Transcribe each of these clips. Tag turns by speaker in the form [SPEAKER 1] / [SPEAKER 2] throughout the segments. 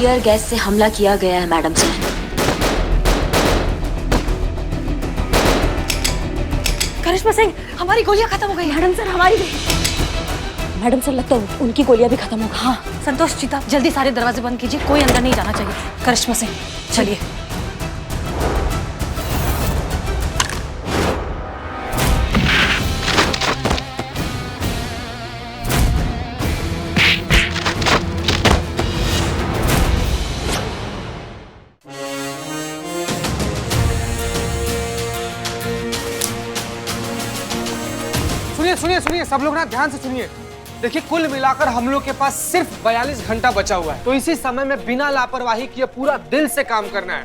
[SPEAKER 1] Tear gas से हमला किया गया है मैडम सर।
[SPEAKER 2] करिश्मा सिंह, हमारी गोलियां खत्म हो गई।
[SPEAKER 1] मैडम सर हमारी भी। मैडम सर लगता है उनकी गोलियां भी खत्म हो गई।
[SPEAKER 2] हाँ संतोष चीता, जल्दी सारे दरवाजे बंद कीजिए, कोई अंदर नहीं जाना चाहिए। करिश्मा सिंह चलिए।
[SPEAKER 3] सुनिए सुनिए सब लोग ना ध्यान से सुनिए। देखिए कुल मिलाकर हम लोग के पास सिर्फ 42 घंटा बचा हुआ है, तो इसी समय में बिना लापरवाही किए पूरा दिल से काम करना है।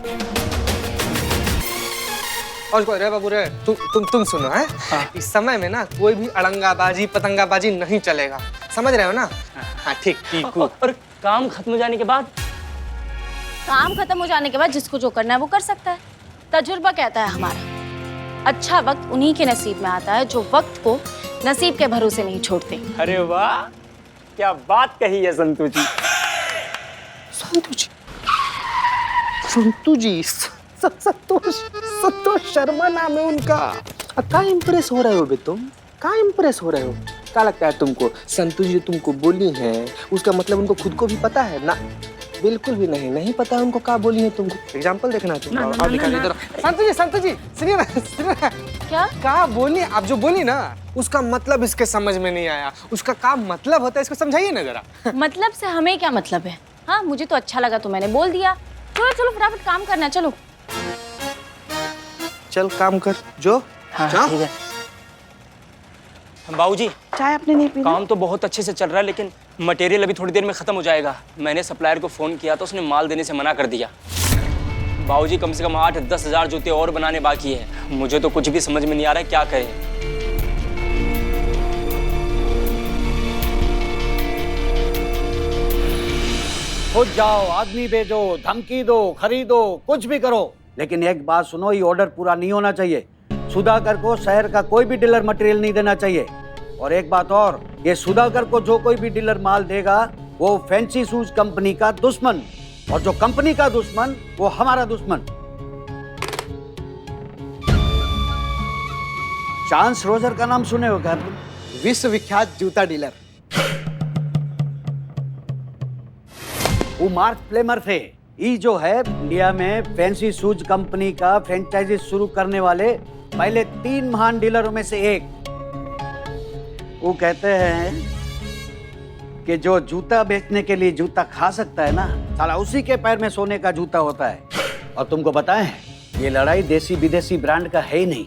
[SPEAKER 3] और कोई रे बाबू रे, तुम सुनो है। हाँ। इस समय में ना कोई भी अड़ंगाबाजी पतंगाबाजी नहीं चलेगा, समझ रहे हो ना? हाँ ठीक।
[SPEAKER 4] और काम खत्म हो जाने के बाद?
[SPEAKER 1] काम खत्म हो जाने के बाद जिसको जो करना है वो कर सकता है। तजुर्बा कहता है हमारा, अच्छा वक्त उन्हीं के नसीब में आता है जो वक्त को नसीब के भरोसे नहीं छोड़ते।
[SPEAKER 4] अरे वाह, क्या बात कही है संतू जी।
[SPEAKER 3] संतू जी, संतोष शर्मा नाम है उनका। क्या इम्प्रेस हो रहे हो बे तुम? क्या इम्प्रेस हो रहे हो? क्या लगता है तुमको संतू जी तुमको बोली है उसका मतलब उनको खुद को भी पता है ना? बिल्कुल भी नहीं पता है उनको क्या बोली है तुमको। एग्जाम्पल देखना है तुमको। और दिखाइए इधर। संतू जी सुनिए ना। क्या बोली? आप जो बोली ना उसका मतलब इसके समझ में नहीं आया। उसका क्या मतलब होता है इसको समझाइए ना जरा।
[SPEAKER 1] मतलब से हमें क्या मतलब है? हाँ मुझे तो अच्छा लगा तो मैंने बोल दिया। चलो फटाफट काम करना। चलो
[SPEAKER 3] चल काम कर जो।
[SPEAKER 4] हाँ ठीक है। बाबूजी
[SPEAKER 2] चाय आपने नहीं पी?
[SPEAKER 4] काम तो बहुत अच्छे से चल रहा है लेकिन मटेरियल अभी थोड़ी देर में खत्म हो जाएगा। मैंने सप्लायर को फोन किया तो उसने माल देने से मना कर दिया। बाबूजी कम से कम 8-10 हज़ार जूते और बनाने बाकी है। मुझे तो कुछ भी समझ में नहीं आ रहा है क्या करें।
[SPEAKER 5] खुद जाओ, आदमी भेजो, धमकी दो, खरीदो, कुछ भी करो, लेकिन एक बात सुनो, ये ऑर्डर पूरा नहीं होना चाहिए। सुधाकर को शहर का कोई भी डीलर मटेरियल नहीं देना चाहिए। और एक बात और, ये सुधाकर को जो कोई भी डीलर माल देगा वो फैंसी शूज कंपनी का दुश्मन, और जो कंपनी का दुश्मन वो हमारा दुश्मन। चांस रोजर का नाम सुने हो क्या?
[SPEAKER 3] विश्वविख्यात जूता डीलर।
[SPEAKER 5] वो मार्क प्लेमर थे। ये जो है इंडिया में फैंसी शूज कंपनी का फ्रेंचाइजी शुरू करने वाले पहले 3 महान डीलरों में से एक। वो कहते हैं कि जो जूता बेचने के लिए जूता खा सकता है ना, साला उसी के पैर में सोने का जूता होता है। और तुमको पता है, ये लड़ाई देसी विदेशी ब्रांड का है ही नहीं,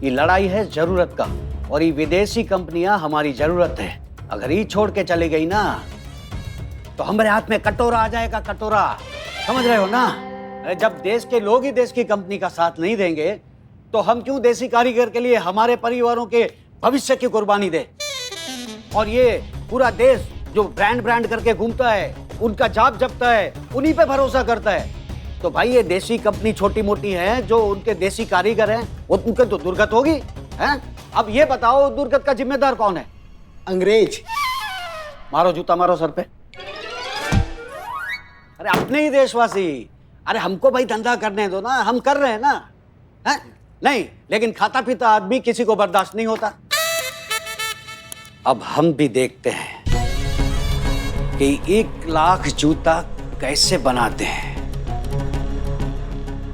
[SPEAKER 5] ये लड़ाई है जरूरत का। और ये विदेशी कंपनियां हमारी जरूरत है। अगर ये छोड़ के चली गई ना तो हमारे हाथ में कटोरा आ जाएगा, कटोरा। समझ रहे हो ना? अरे जब देश के लोग ही देश की कंपनी का साथ नहीं देंगे तो हम क्यों देसी कारीगर के लिए हमारे परिवारों के भविष्य की कुर्बानी दे? और ये पूरा देश जो ब्रांड करके घूमता है, उनका जाप जपता है, उन्हीं पे भरोसा करता है। तो भाई ये देसी कंपनी छोटी मोटी है, जो उनके देसी कारीगर हैं, वो उनके तो दुर्गत होगी हैं? अब ये बताओ दुर्गत का जिम्मेदार कौन है?
[SPEAKER 3] अंग्रेज।
[SPEAKER 5] मारो जूता, मारो सर पे। अरे अपने ही देशवासी। अरे हमको भाई धंधा करने दो ना, हम कर रहे हैं ना, है? नहीं, लेकिन खाता पीता आदमी किसी को बर्दाश्त नहीं होता। अब हम भी देखते हैं कि 1 लाख जूता कैसे बनाते हैं,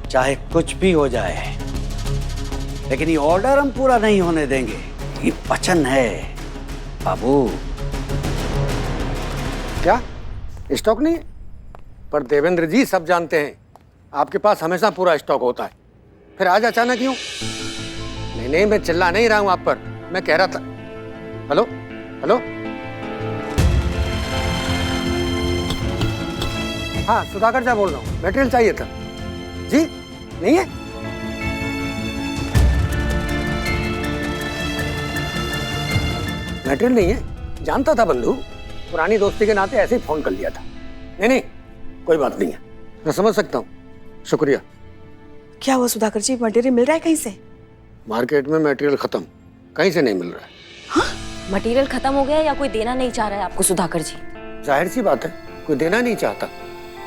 [SPEAKER 5] चाहे कुछ भी हो जाए, लेकिन ये ऑर्डर हम पूरा नहीं होने देंगे। ये वचन है बाबू।
[SPEAKER 6] क्या स्टॉक नहीं है? पर देवेंद्र जी सब जानते हैं आपके पास हमेशा पूरा स्टॉक होता है, फिर आज अचानक क्यों? नहीं मैं चिल्ला नहीं रहा हूं आप पर, मैं कह रहा था। हेलो हेलो, हाँ सुधाकर जा बोल रहा हूँ, मटेरियल चाहिए था जी। नहीं है? मटेरियल नहीं है? जानता था बंधु, पुरानी दोस्ती के नाते ऐसे ही फोन कर लिया था। नहीं कोई बात नहीं है, मैं समझ सकता हूँ, शुक्रिया।
[SPEAKER 2] क्या हुआ सुधाकर जी, मटेरियल मिल रहा है कहीं से?
[SPEAKER 6] मार्केट में मटेरियल खत्म, कहीं से नहीं मिल रहा है।
[SPEAKER 2] हाँ?
[SPEAKER 1] मटेरियल खत्म हो गया या कोई देना नहीं चाह रहा है आपको सुधाकर जी?
[SPEAKER 6] जाहिर सी बात है, कोई देना नहीं चाहता।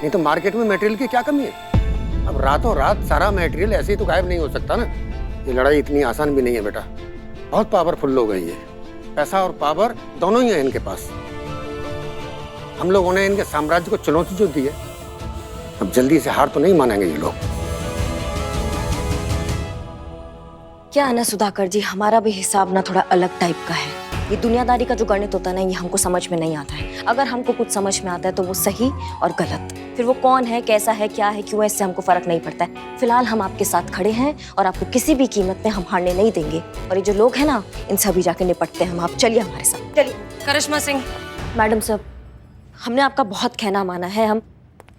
[SPEAKER 6] नहीं तो मार्केट में मटेरियल की क्या कमी है? अब रातों रात सारा मटेरियल ऐसे ही तो गायब नहीं हो सकता ना। ये लड़ाई इतनी आसान भी नहीं है बेटा, बहुत पावरफुल लोग हैं ये। पैसा और पावर दोनों ही है इनके पास। हम लोगों ने इनके साम्राज्य को चुनौती जो दी है, अब जल्दी से हार तो नहीं मानेंगे ये लोग।
[SPEAKER 7] क्या है ना सुधाकर जी, हमारा भी हिसाब ना थोड़ा अलग टाइप का है। ये दुनियादारी का जो गणित होता है ना, ये हमको समझ में नहीं आता है। अगर हमको कुछ समझ में आता है तो वो सही और गलत, फिर वो कौन है, कैसा है, क्या है, क्यों है, इससे हमको फर्क नहीं पड़ता है। फिलहाल हम आपके साथ खड़े हैं और आपको किसी भी कीमत में हम हारने नहीं देंगे। और ये जो लोग हैं ना, इनसे अभी जाके निपटते हैं हम। आप चलिए हमारे साथ, चलिए।
[SPEAKER 2] करिश्मा सिंह,
[SPEAKER 7] मैडम साहब, हमने आपका बहुत कहना माना है। हम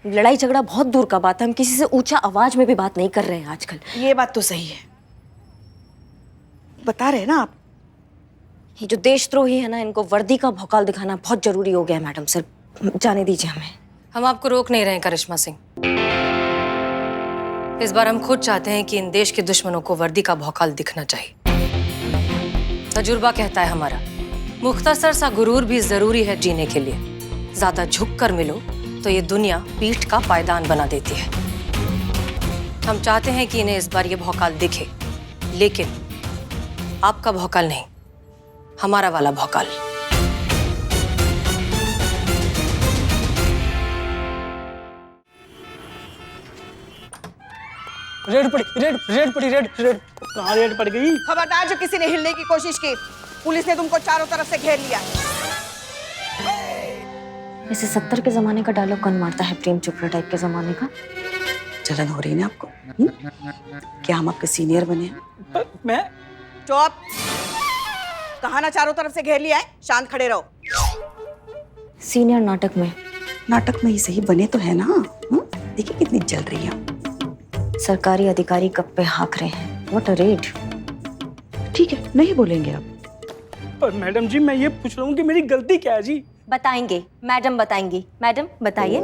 [SPEAKER 7] लड़ाई झगड़ा बहुत दूर का बात है, हम किसी से ऊंचा आवाज में भी बात नहीं कर रहे हैं आजकल।
[SPEAKER 8] ये बात तो सही है, बता रहे हैं ना आप।
[SPEAKER 7] ये जो देशद्रोही है ना, इनको वर्दी का भौकाल दिखाना बहुत जरूरी हो गया है मैडम सर। जाने दीजिए हमें।
[SPEAKER 2] हम आपको रोक नहीं रहे हैं करिश्मा सिंह। इस बार हम खुद चाहते हैं कि इन देश के दुश्मनों को वर्दी का भौकाल दिखना चाहिए। तजुर्बा कहता है हमारा, मुख्तसर सा गुरूर भी जरूरी है जीने के लिए। ज्यादा झुक कर मिलो तो ये दुनिया पीठ का पायदान बना देती है। हम चाहते हैं कि इन्हें इस बार ये भौकाल दिखे, लेकिन आपका भौकाल नहीं, हमारा वाला भौकाल।
[SPEAKER 4] रेड पड़ी, रेड पड़ी, रेड।
[SPEAKER 8] कहाँ रेड पड़ गई? खबरदार, जो किसी ने हिलने की कोशिश की, पुलिस ने तुमको चारों तरफ से घेर लिया।
[SPEAKER 7] वैसे 70 के जमाने का डायलॉग कौन मारता है, प्रेम चोपड़ा टाइप के जमाने का?
[SPEAKER 8] जलन हो रही है ना आपको? क्या हम आपके सीनियर बने हैं?
[SPEAKER 4] मैं
[SPEAKER 8] चुप! कहा ना चारों तरफ से घेर लिया है, शांत खड़े रहो।
[SPEAKER 7] सीनियर नाटक में?
[SPEAKER 8] नाटक में ही सही बने तो है ना। देखिए कितनी जल रही है।
[SPEAKER 7] सरकारी अधिकारी कब पे हाँक रहे हैं। What a red.
[SPEAKER 8] ठीक है, नहीं बोलेंगे आप।
[SPEAKER 4] पर मैडम जी, मैं ये पूछ रहा हूँ कि मेरी गलती क्या है जी?
[SPEAKER 7] बताएंगे, मैडम बताएंगी। मैडम बताइए।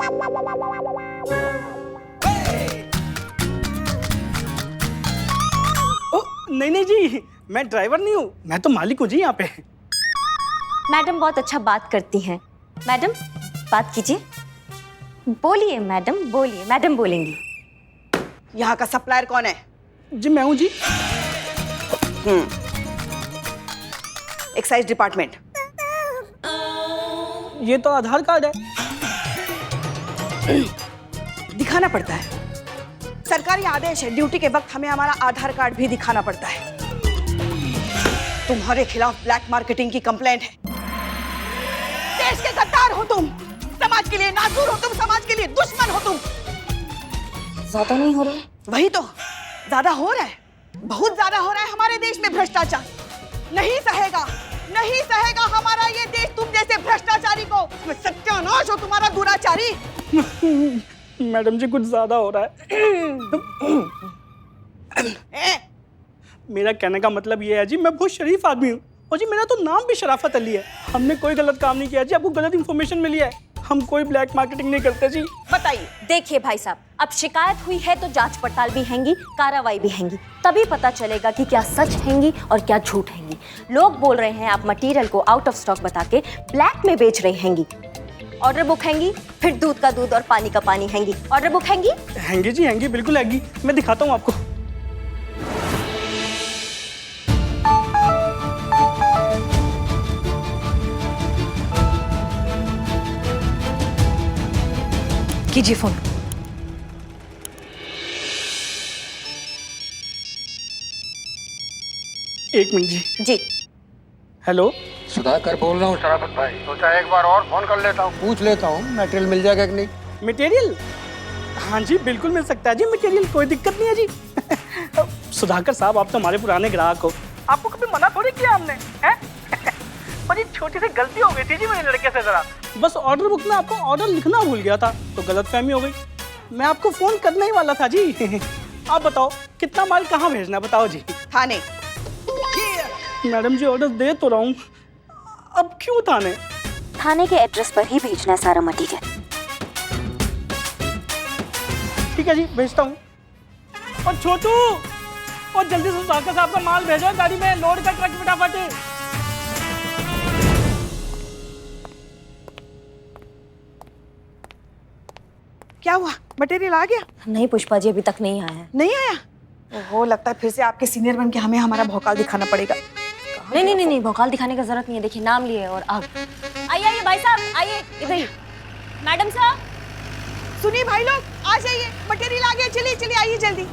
[SPEAKER 4] नहीं जी, मैं ड्राइवर नहीं हूँ, मैं तो मालिक हूँ जी यहाँ पे।
[SPEAKER 7] मैडम बहुत अच्छा बात करती हैं। मैडम बात कीजिए, बोलिए मैडम, बोलिए। मैडम बोलेंगी।
[SPEAKER 8] यहाँ का सप्लायर कौन है?
[SPEAKER 4] जी मैं हूँ जी।
[SPEAKER 8] Excise department.
[SPEAKER 4] ये तो आधार कार्ड है।
[SPEAKER 8] दिखाना पड़ता है, सरकारी आदेश है। ड्यूटी के वक्त हमें हमारा आधार कार्ड भी दिखाना पड़ता है। तुम्हारे खिलाफ ब्लैक मार्केटिंग की कंप्लेंट है। देश के गद्दार हो तुम, समाज के लिए नासूर हो तुम, समाज के लिए दुश्मन हो तुम।
[SPEAKER 7] ज्यादा नहीं हो रहा?
[SPEAKER 8] वही तो, ज्यादा हो रहा है, बहुत ज्यादा हो रहा है। हमारे देश में भ्रष्टाचार नहीं सहेगा, नहीं सहेगा हमारा ये देश तुम जैसे भ्रष्टाचारी को। सत्यानाश हो तुम्हारा दुराचारी।
[SPEAKER 4] मैडम जी, कुछ ज्यादा हो रहा है। मेरा कहने का मतलब ये है जी, मैं बहुत शरीफ आदमी हूँ और जी मेरा तो नाम भी शराफत अली है। हमने कोई गलत काम नहीं किया जी, आपको गलत इन्फॉर्मेशन मिली है। हम कोई ब्लैक मार्केटिंग नहीं करते जी।
[SPEAKER 8] बताइए।
[SPEAKER 7] देखिए भाई साहब, अब शिकायत हुई है तो जांच पड़ताल भी हैंगी, कार्रवाई भी हैंगी, तभी पता चलेगा कि क्या सच हैंगी और क्या झूठ हैंगी। लोग बोल रहे हैं आप मटेरियल को आउट ऑफ स्टॉक बता के ब्लैक में बेच रहे हैंगी। ऑर्डर बुक हैंगी, फिर दूध का दूध और पानी का पानी हैंगी। ऑर्डर बुक हैंगी?
[SPEAKER 4] हैंगी जी, हैंगी, बिल्कुल हैंगी। मैं दिखाता हूँ आपको।
[SPEAKER 2] कीजिए फोन।
[SPEAKER 4] एक मिनट जी।
[SPEAKER 7] जी।
[SPEAKER 4] हेलो,
[SPEAKER 6] सुधाकर बोल रहा हूँ शराफत भाई। सोचा एक बार और फोन कर लेता हूँ, पूछ लेता हूँ मटेरियल मिल जाएगा कि नहीं।
[SPEAKER 4] मटेरियल? हाँ जी, बिल्कुल मिल सकता है जी मटेरियल, कोई दिक्कत नहीं है जी। सुधाकर साहब, आप तो हमारे पुराने ग्राहक हो, आपको कभी मना थोड़ी किया हमने, हैं? पर ये छोटी सी गलती हो गई थी जी मेरे लड़के से जरा। बस ऑर्डर बुक में आपको ऑर्डर लिखना भूल गया था तो गलतफहमी हो गई। मैं आपको फोन करने ही वाला था जी। आप बताओ कितना माल कहाँ भेजना है, बताओ जी।
[SPEAKER 8] थाने।
[SPEAKER 4] मैडम जी, ऑर्डर दे तो रहा हूँ, अब क्यों थाने?
[SPEAKER 7] थाने के एड्रेस पर ही भेजना है सारा मटेरियल।
[SPEAKER 4] ठीक है जी, भेजता हूँ। और छोटू, और जल्दी से सुधाकर साहब का माल भेजो गाड़ी में, लोड का ट्रक फटाफट।
[SPEAKER 8] क्या हुआ, मटेरियल आ गया?
[SPEAKER 7] नहीं पुष्पा जी, अभी तक नहीं आया है।
[SPEAKER 8] नहीं आया? ओहो, लगता है फिर से आपके सीनियर बन के हमें हमारा भौकाल दिखाना पड़ेगा।
[SPEAKER 7] नहीं, भौकाल दिखाने की जरूरत नहीं है। देखिए नाम लिए और आग। आइए भाई साहब, आइए इधर ही। मैडम साहब,
[SPEAKER 8] सुनिए भाई लोग, आ जाइए, मटेरियल आ गया, चलिए चलिए आइए जल्दी।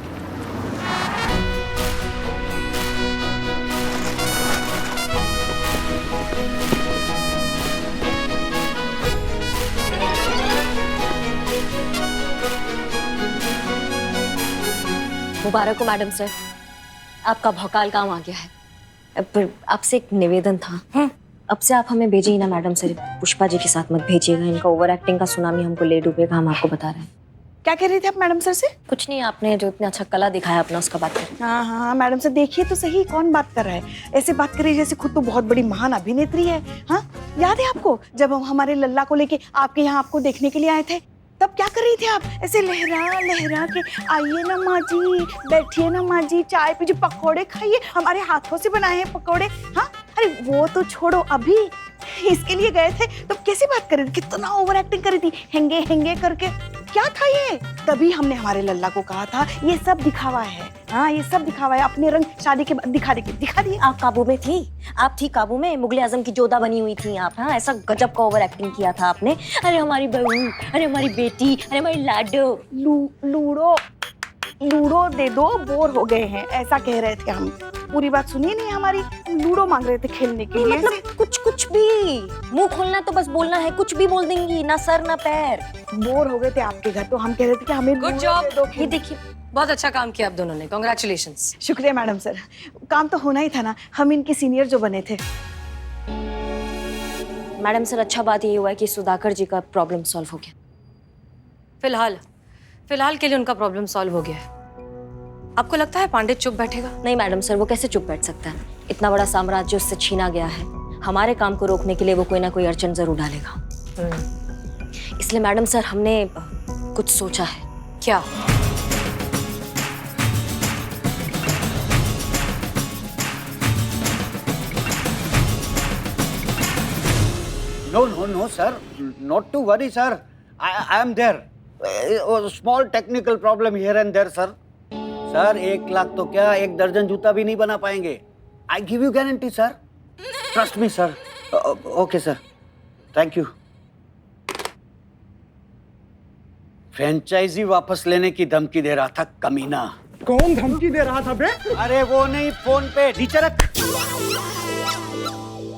[SPEAKER 7] मुबारक हो मैडम सर, आपका भौकाल काम आ गया है। पर आपसे एक निवेदन था। अब से आप हमें भेजिए ही ना मैडम सर, पुष्पा जी के साथ मत भेजिएगा। इनका ओवर एक्टिंग का सुनामी हमको ले डूबेगा, हम आपको बता रहे हैं।
[SPEAKER 8] क्या कह रही थी आप मैडम सर से?
[SPEAKER 7] कुछ नहीं, आपने जो इतना अच्छा कला दिखाया अपना, उसका बात करें।
[SPEAKER 8] हाँ हाँ मैडम सर, देखिए तो सही, कौन बात कर रहा है? ऐसे बात करिए जैसे खुद तो बहुत बड़ी महान अभिनेत्री है। हाँ, याद है आपको जब हम हमारे लल्ला को लेके आपके यहाँ आपको देखने के लिए आए थे, तब क्या कर रही थी आप? ऐसे लहरा लहरा के, आइए ना माँ जी, बैठिए ना माँ जी, चाय पीजिए, पकोड़े खाइए, हमारे हाथों से बनाए हैं पकोड़े। हाँ, अरे वो तो छोड़ो, अभी इसके लिए गए थे तो कैसी बात कर रही थी, कितना ओवर एक्टिंग कर रही थी, हेंगे हेंगे करके। क्या था ये? तभी हमने हमारे लल्ला को कहा था ये सब दिखावा है। हाँ, ये सब दिखावा है, अपने रंग शादी के बाद दिखा दिए।
[SPEAKER 7] आप काबू में थी, आप थी काबू में, मुगले आजम की जोधा बनी हुई थी आप। हाँ, ऐसा गजब का ओवर एक्टिंग किया था आपने। अरे हमारी बहू, अरे हमारी बेटी, अरे हमारी लाडो। लूडो दे दो, बोर हो गए हैं, ऐसा कह रहे थे हम। पूरी बात सुनिए नहीं हमारी, लूडो मांग रहे थे खेलने के लिए। मतलब कुछ भी, मुंह खोलना तो बस बोलना है, कुछ भी बोल देंगी, ना सर ना पैर।
[SPEAKER 8] बोर हो गए थे आपके घर, तो हम कह रहे थे कि हमें
[SPEAKER 2] गुड
[SPEAKER 8] लूडो
[SPEAKER 2] जॉब।
[SPEAKER 8] दे दो
[SPEAKER 7] ये
[SPEAKER 8] खेलने।
[SPEAKER 7] देखिए,
[SPEAKER 2] बहुत अच्छा काम किया आप दोनों ने, कॉन्ग्रेचुलेशंस।
[SPEAKER 8] शुक्रिया मैडम सर, काम तो होना ही था ना, हम इनके सीनियर जो बने थे।
[SPEAKER 7] मैडम सर अच्छा बात ये हुआ है कि सुधाकर जी का प्रॉब्लम सॉल्व हो गया।
[SPEAKER 2] फिलहाल के लिए उनका प्रॉब्लम सॉल्व हो गया है। आपको लगता है पांडित चुप बैठेगा?
[SPEAKER 7] नहीं मैडम सर, वो कैसे चुप बैठ सकता है? इतना बड़ा साम्राज्य उससे छीना गया है, हमारे काम को रोकने के लिए वो कोई ना कोई अड़चन जरूर डालेगा। इसलिए मैडम सर हमने कुछ सोचा है।
[SPEAKER 2] क्या?
[SPEAKER 5] No, sir. Not to worry, sir. I am there. A small technical problem here and there, sir. Sir 1 lakh तो क्या, 1 दर्जन जूता भी नहीं बना पाएंगे। I give you guarantee, sir. Trust me, sir. Okay, sir. Thank you. Franchisee वापस लेने की धमकी दे रहा था कमीना।
[SPEAKER 3] कौन धमकी दे रहा था बे?
[SPEAKER 5] अरे वो नहीं, फोन पे नीचे रख।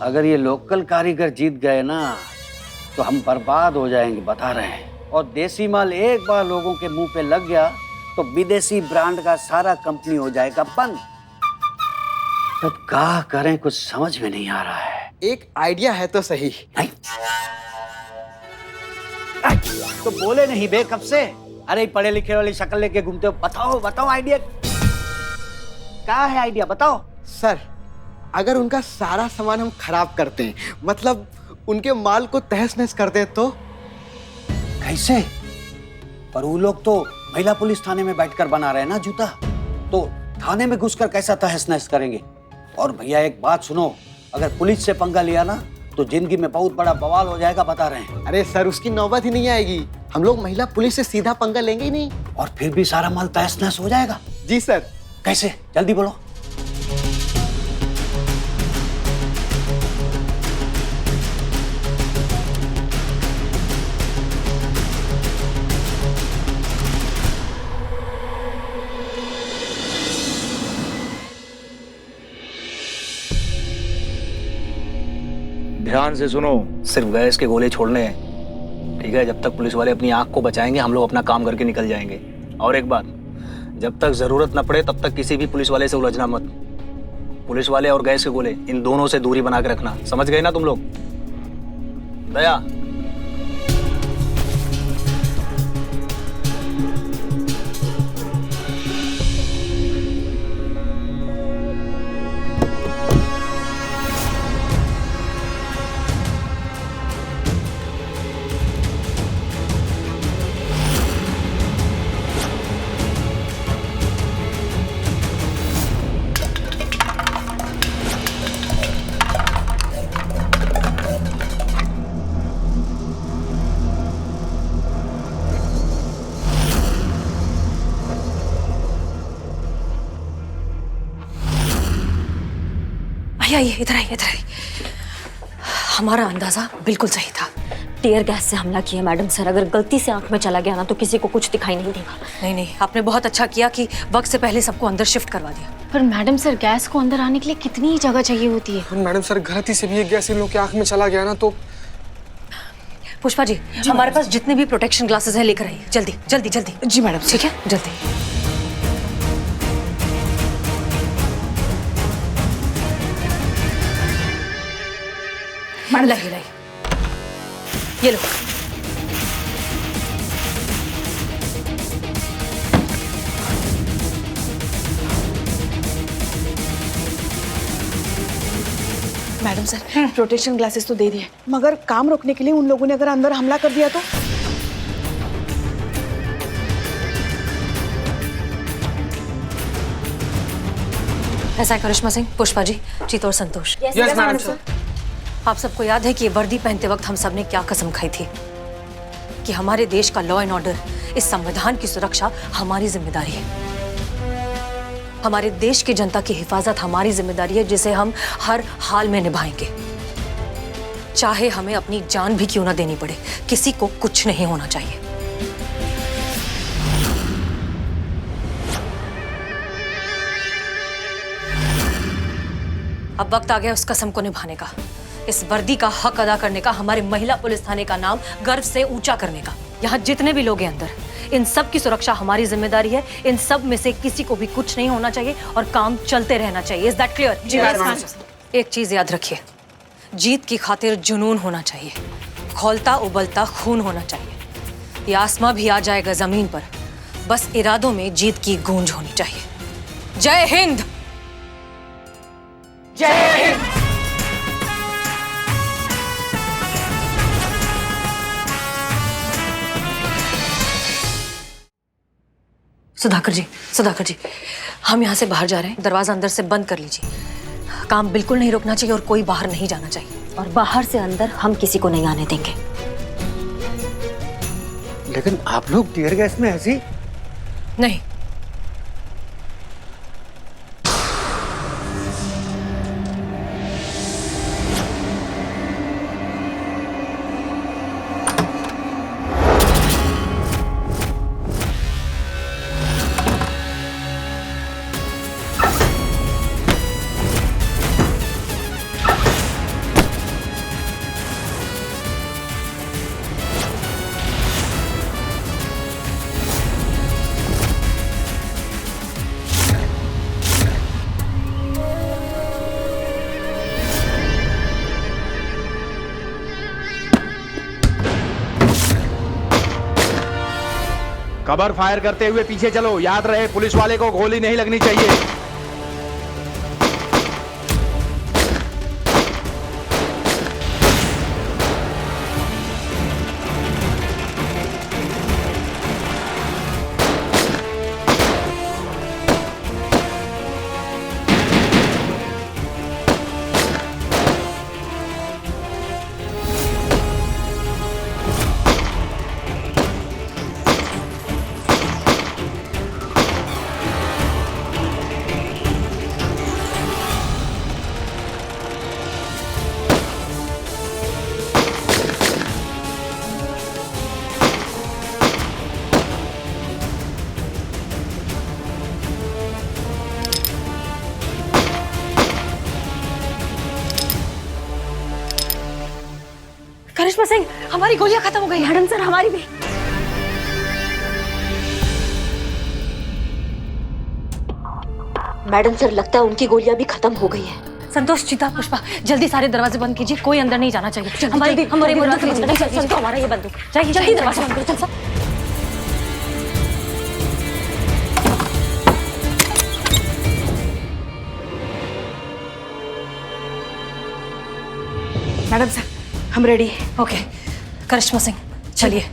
[SPEAKER 5] अगर ये लोकल कारीगर जीत गए ना तो हम बर्बाद हो जाएंगे, बता रहे हैं। और देसी माल एक बार लोगों के मुंह पे लग गया तो विदेशी ब्रांड का सारा कंपनी हो जाएगा बंद। अब क्या करें, कुछ समझ में नहीं आ रहा है।
[SPEAKER 3] एक आइडिया है तो सही।
[SPEAKER 5] नहीं तो बोले नहीं बे कब से? अरे पढ़े लिखे वाली शक्ल लेके घूमते हो। बताओ आइडिया क्या है? आइडिया बताओ
[SPEAKER 3] सर, अगर उनका सारा सामान हम खराब करते हैं, मतलब उनके माल को तहस नहस कर दे तो?
[SPEAKER 5] कैसे? पर वो लोग तो महिला पुलिस थाने में बैठकर बना रहे हैं ना जूता, तो थाने में घुसकर कैसा तहस नहस करेंगे? और भैया एक बात सुनो, अगर पुलिस से पंगा लिया ना तो जिंदगी में बहुत बड़ा बवाल हो जाएगा, बता रहे हैं।
[SPEAKER 3] अरे सर, उसकी नौबत ही नहीं आएगी, हम लोग महिला पुलिस से सीधा पंगा लेंगे ही नहीं।
[SPEAKER 5] और फिर भी सारा माल तहस नहस हो जाएगा।
[SPEAKER 3] जी सर।
[SPEAKER 5] कैसे? जल्दी बोलो।
[SPEAKER 9] ध्यान से सुनो, सिर्फ गैस के गोले छोड़ने हैं, ठीक है? जब तक पुलिस वाले अपनी आंख को बचाएंगे हम लोग अपना काम करके निकल जाएंगे। और एक बात, जब तक जरूरत न पड़े तब तक किसी भी पुलिस वाले से उलझना मत। पुलिस वाले और गैस के गोले, इन दोनों से दूरी बना के रखना, समझ गए ना तुम लोग? दया,
[SPEAKER 2] आइए, इधर आइए, इधर आइए। हमारा अंदाजा बिल्कुल सही था।
[SPEAKER 7] टीयर गैस से हमला किया मैडम सर। अगर गलती से आंख में चला गया ना तो किसी को कुछ दिखाई नहीं देगा।
[SPEAKER 2] नहीं नहीं, आपने बहुत अच्छा किया कि वक्त से पहले सबको अंदर शिफ्ट करवा दिया।
[SPEAKER 1] पर मैडम सर, गैस को अंदर आने के लिए कितनी जगह चाहिए होती है?
[SPEAKER 3] मैडम सर, गलती से भी एक गैस इन लोग की आंख में चला गया ना तो।
[SPEAKER 2] पुष्पा जी, हमारे पास जितने भी प्रोटेक्शन ग्लासेस हैं लेकर आइए, जल्दी जल्दी जल्दी।
[SPEAKER 8] जी मैडम।
[SPEAKER 2] ठीक है, जल्दी। लाइए लाइए, ये लो।
[SPEAKER 8] मैडम सर, प्रोटेक्शन ग्लासेस तो दे दिए, मगर काम रोकने के लिए उन लोगों ने अगर अंदर हमला कर दिया तो?
[SPEAKER 2] ऐसा है करिश्मा सिंह, पुष्पा जी, जीत और संतोष।
[SPEAKER 3] Yes madam sir.
[SPEAKER 2] आप सबको याद है कि ये वर्दी पहनते वक्त हम सबने क्या कसम खाई थी कि हमारे देश का लॉ एंड ऑर्डर, इस संविधान की सुरक्षा हमारी जिम्मेदारी है। हमारे देश की जनता की हिफाजत हमारी जिम्मेदारी है, जिसे हम हर हाल में निभाएंगे, चाहे हमें अपनी जान भी क्यों ना देनी पड़े। किसी को कुछ नहीं होना चाहिए। अब वक्त आ गया उस कसम को निभाने का, इस वर्दी का हक अदा करने का, हमारे महिला पुलिस थाने का नाम गर्व से ऊंचा करने का। यहाँ जितने भी लोग हैं अंदर, इन सब की सुरक्षा हमारी जिम्मेदारी है। इन सब में से किसी को भी कुछ नहीं होना चाहिए और काम चलते रहना चाहिए। Is that clear?
[SPEAKER 8] जी मैडम।
[SPEAKER 2] एक चीज याद रखिए, जीत की खातिर जुनून होना चाहिए, खौलता उबलता खून होना चाहिए। ये आसमां भी आ जाएगा जमीन पर, बस इरादों में जीत की गूंज होनी चाहिए। जय हिंद।
[SPEAKER 8] जय हिंद।
[SPEAKER 2] सुधाकर जी, हम यहाँ से बाहर जा रहे हैं। दरवाजा अंदर से बंद कर लीजिए। काम बिल्कुल नहीं रोकना चाहिए और कोई बाहर नहीं जाना चाहिए।
[SPEAKER 7] और बाहर से अंदर हम किसी को नहीं आने देंगे।
[SPEAKER 6] लेकिन आप लोग टीयर गैस में ऐसी?
[SPEAKER 2] नहीं,
[SPEAKER 10] कबर फायर करते हुए पीछे चलो। याद रहे, पुलिस वाले को गोली नहीं लगनी चाहिए।
[SPEAKER 2] करिश्मा सिंह, हमारी गोलियां खत्म हो गई।
[SPEAKER 7] मैडम सर, हमारी भी। मैडम सर, लगता है उनकी गोलियां भी खत्म हो गई है।
[SPEAKER 2] संतोष, चिता, पुष्पा, जल्दी सारे दरवाजे बंद कीजिए। कोई अंदर नहीं जाना चाहिए। हमारी
[SPEAKER 7] हमारा ये बंदूक, जल्दी दरवाजा बंद करो। चल।
[SPEAKER 8] मैडम सर, हम रेडी हैं।
[SPEAKER 2] ओके, करिश्मा सिंह, चलिए।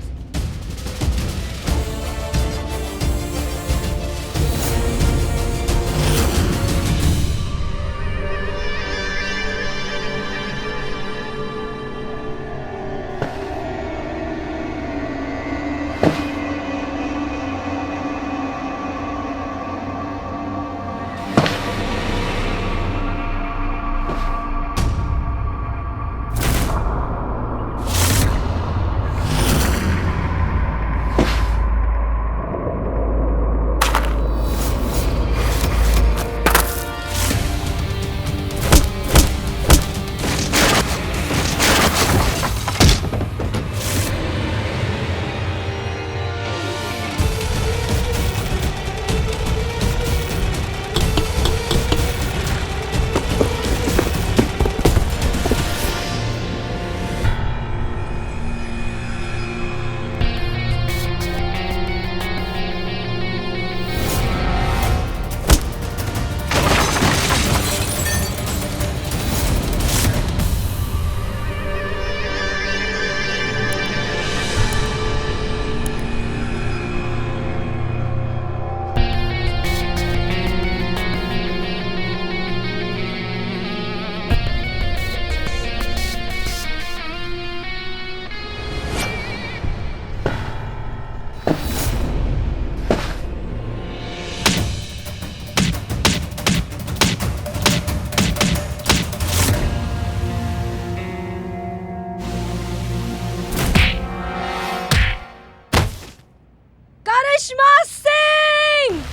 [SPEAKER 2] Karishma Singh.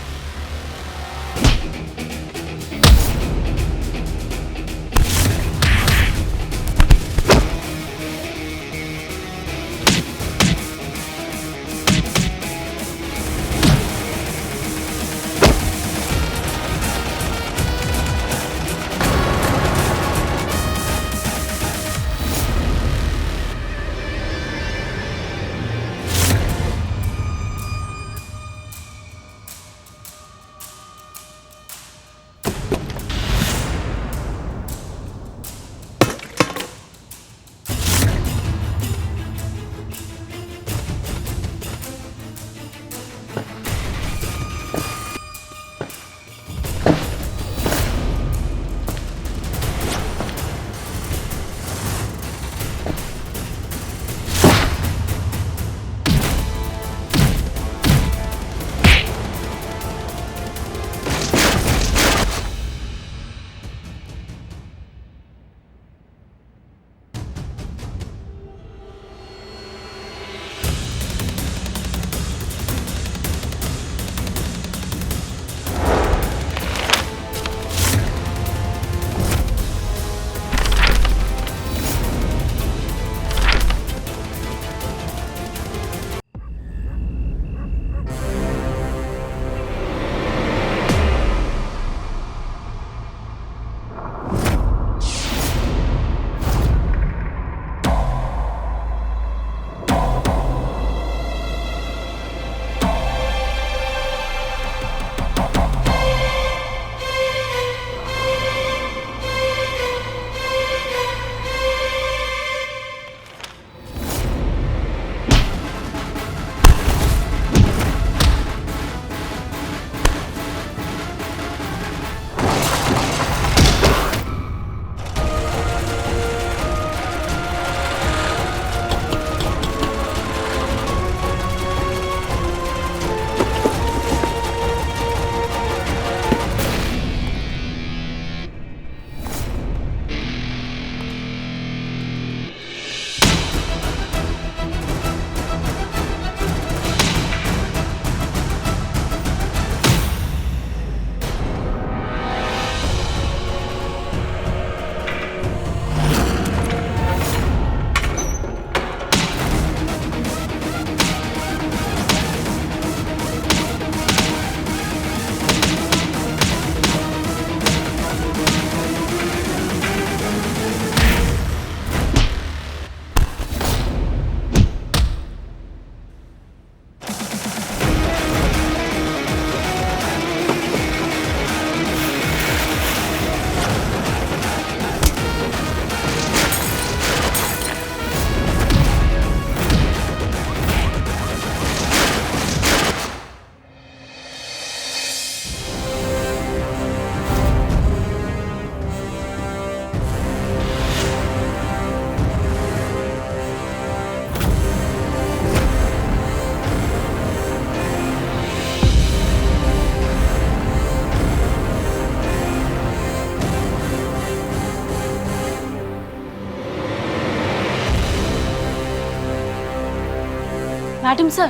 [SPEAKER 1] Madam sir,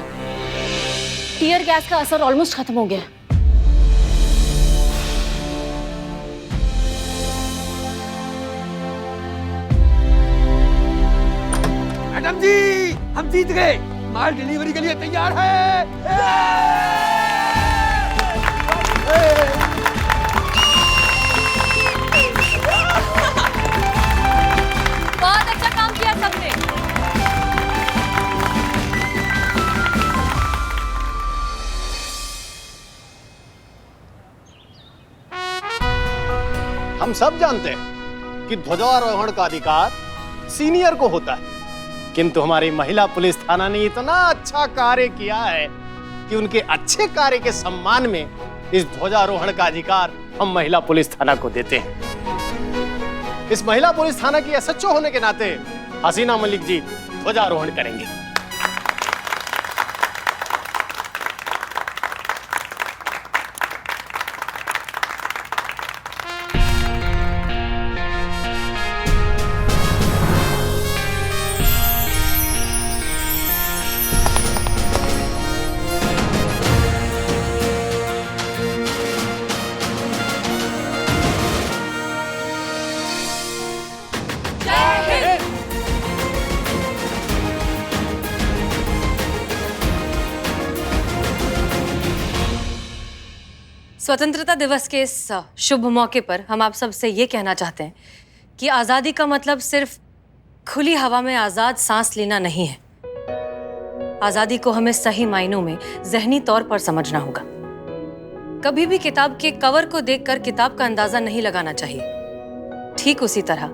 [SPEAKER 1] tear gas का असर ऑलमोस्ट खत्म हो गया।
[SPEAKER 6] मैडम जी, हम जीत गए। माल डिलीवरी के लिए तैयार है।
[SPEAKER 2] बहुत अच्छा काम किया सबने।
[SPEAKER 11] हम सब जानते हैं कि ध्वजारोहण का अधिकार सीनियर को होता है, किंतु हमारी महिला पुलिस थाना ने इतना अच्छा कार्य किया है कि उनके अच्छे कार्य के सम्मान में इस ध्वजारोहण का अधिकार हम महिला पुलिस थाना को देते हैं। इस महिला पुलिस थाना की एसएचओ होने के नाते हसीना मलिक जी ध्वजारोहण करेंगे।
[SPEAKER 2] स्वतंत्रता दिवस के इस शुभ मौके पर हम आप सबसे ये कहना चाहते हैं कि आज़ादी का मतलब सिर्फ खुली हवा में आज़ाद सांस लेना नहीं है। आज़ादी को हमें सही मायनों में ज़हनी तौर पर समझना होगा। कभी भी किताब के कवर को देखकर किताब का अंदाज़ा नहीं लगाना चाहिए। ठीक उसी तरह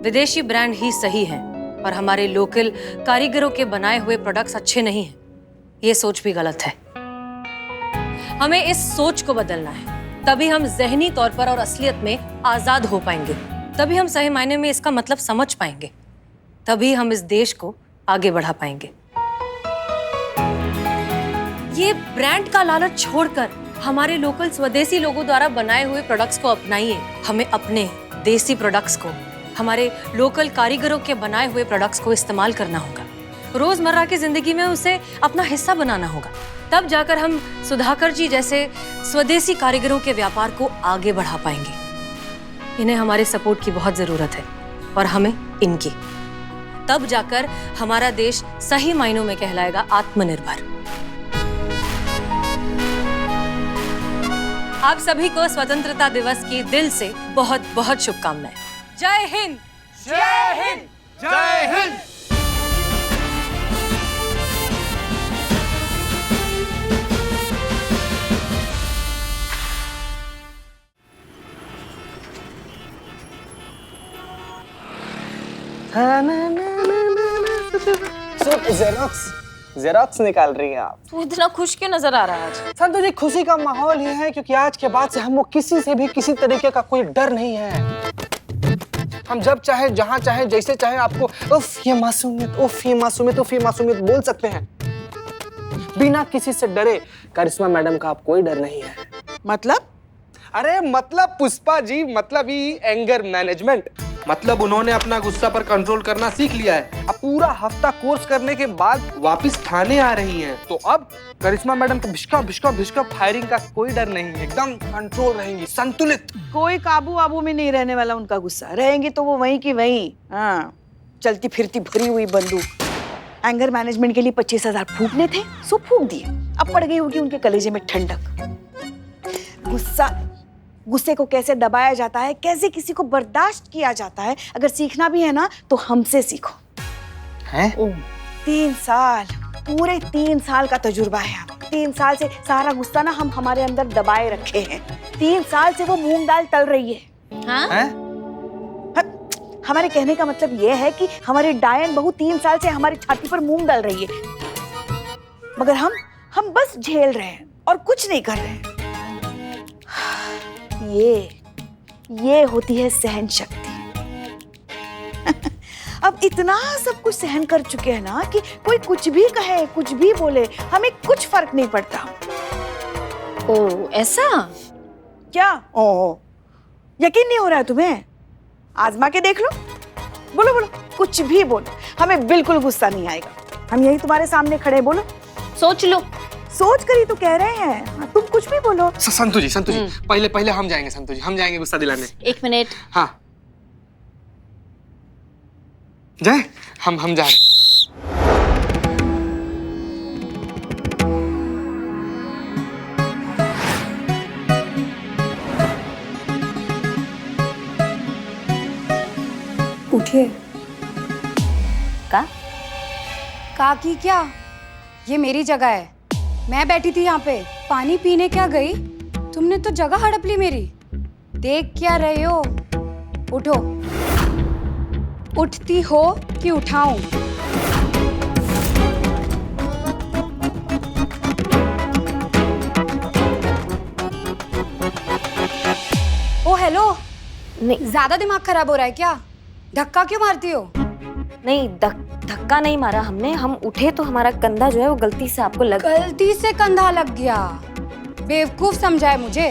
[SPEAKER 2] विदेशी ब्रांड ही सही हैं और हमारे लोकल कारीगरों के बनाए हुए प्रोडक्ट्स अच्छे नहीं हैं, ये सोच भी गलत है। हमें इस सोच को बदलना है, तभी हम ज़हनी तौर पर और असलियत में आज़ाद हो पाएंगे। तभी हम सही मायने में इसका मतलब समझ पाएंगे। तभी हम इस देश को आगे बढ़ा पाएंगे। ये ब्रांड का लालच छोड़कर हमारे लोकल स्वदेशी लोगों द्वारा बनाए हुए प्रोडक्ट्स को अपनाइए। हमें अपने देसी प्रोडक्ट्स को, हमारे लोकल कारीगरों के बनाए हुए प्रोडक्ट्स को इस्तेमाल करना होगा। रोजमर्रा की जिंदगी में उसे अपना हिस्सा बनाना होगा। तब जाकर हम सुधाकर जी जैसे स्वदेशी कारीगरों के व्यापार को आगे बढ़ा पाएंगे। इन्हें हमारे सपोर्ट की बहुत जरूरत है और हमें इनकी। तब जाकर हमारा देश सही मायनों में कहलाएगा आत्मनिर्भर। आप सभी को स्वतंत्रता दिवस की दिल से बहुत बहुत शुभकामनाएं। जय हिंद।
[SPEAKER 3] जय हिंद। जय हिंद।
[SPEAKER 12] जेरोक्स निकाल रही हैं आप।
[SPEAKER 1] तू इतना खुश क्यों नजर आ रहा है आज?
[SPEAKER 12] संतु जी, खुशी का माहौल ही है क्योंकि आज के बाद से हमको किसी से भी किसी तरीके का कोई डर नहीं है। हम जब चाहे, जहां चाहे, जैसे चाहे आपको उफ ये मासूमियत, उफ ये मासूमियत, उफ ये मासूमियत बोल सकते हैं बिना किसी से डरे। करिश्मा मैडम का आप कोई डर नहीं है।
[SPEAKER 8] मतलब?
[SPEAKER 3] अरे मतलब पुष्पा जी, मतलब ही एंगर मैनेजमेंट। मतलब उन्होंने अपना गुस्सा पर कंट्रोल करना सीख लिया है। अब पूरा हफ्ता कोर्स करने के बाद वापस थाने आ रही हैं, तो अब करिश्मा मैडम को भिष्का भिष्का भिष्का फायरिंग का कोई डर नहीं है। एकदम कंट्रोल रहेंगी, संतुलित।
[SPEAKER 8] कोई काबू वाबू में नहीं रहने वाला उनका गुस्सा। रहेंगी तो वो वहीं की वहीं, हाँ, चलती फिरती भरी हुई बंदूक। एंगर मैनेजमेंट के लिए 25,000 फूकने थे, सो फूक दिए। अब पड़ गई होगी उनके कलेजे में ठंडक। गुस्से को कैसे दबाया जाता है, कैसे किसी को बर्दाश्त किया जाता है, अगर सीखना भी है ना तो हमसे सीखो।
[SPEAKER 12] हैं?
[SPEAKER 8] 3 साल, पूरे 3 साल का तजुर्बा है हम। 3 साल से सारा गुस्सा ना हम हमारे अंदर दबाए रखे हैं। 3 साल से वो मूंग दाल तल रही है।
[SPEAKER 1] हाँ?
[SPEAKER 8] हमारे कहने का मतलब ये है कि हमारी डायन बहू 3 साल से हमारी छाती पर मूंग डाल रही है, मगर हम बस झेल रहे हैं और कुछ नहीं कर रहे हैं। ये होती है सहन शक्ति। अब इतना सब कुछ सहन कर चुके हैं ना कि कोई कुछ भी कहे, कुछ भी बोले, हमें कुछ फर्क नहीं पड़ता।
[SPEAKER 1] ओ ऐसा
[SPEAKER 8] क्या? ओ यकीन नहीं हो रहा है तुम्हें? आजमा के देख लो। बोलो बोलो, कुछ भी बोलो, हमें बिल्कुल गुस्सा नहीं आएगा। हम यही तुम्हारे सामने खड़े, बोलो।
[SPEAKER 1] सोच लो।
[SPEAKER 8] सोच कर ही तो कह रहे हैं, तुम कुछ भी बोलो।
[SPEAKER 3] संतु जी, पहले हम जाएंगे। संतु जी, हम जाएंगे गुस्सा दिलाने।
[SPEAKER 1] 1 मिनट।
[SPEAKER 3] हाँ जाए, हम जा रहे।
[SPEAKER 13] उठिए।
[SPEAKER 7] का?
[SPEAKER 13] काकी क्या? ये मेरी जगह है, मैं बैठी थी यहाँ पे। पानी पीने क्या गई? तुमने तो जगह हड़प ली मेरी। देख क्या रहे हो? उठो। उठती हो कि उठाऊं? ओ हेलो, ज्यादा दिमाग खराब हो रहा है क्या? धक्का क्यों मारती हो?
[SPEAKER 7] नहीं, धक्का नहीं मारा हमने। हम उठे तो हमारा कंधा जो है वो गलती से आपको लग गया।
[SPEAKER 13] गलती से कंधा लग गया? बेवकूफ समझा है मुझे।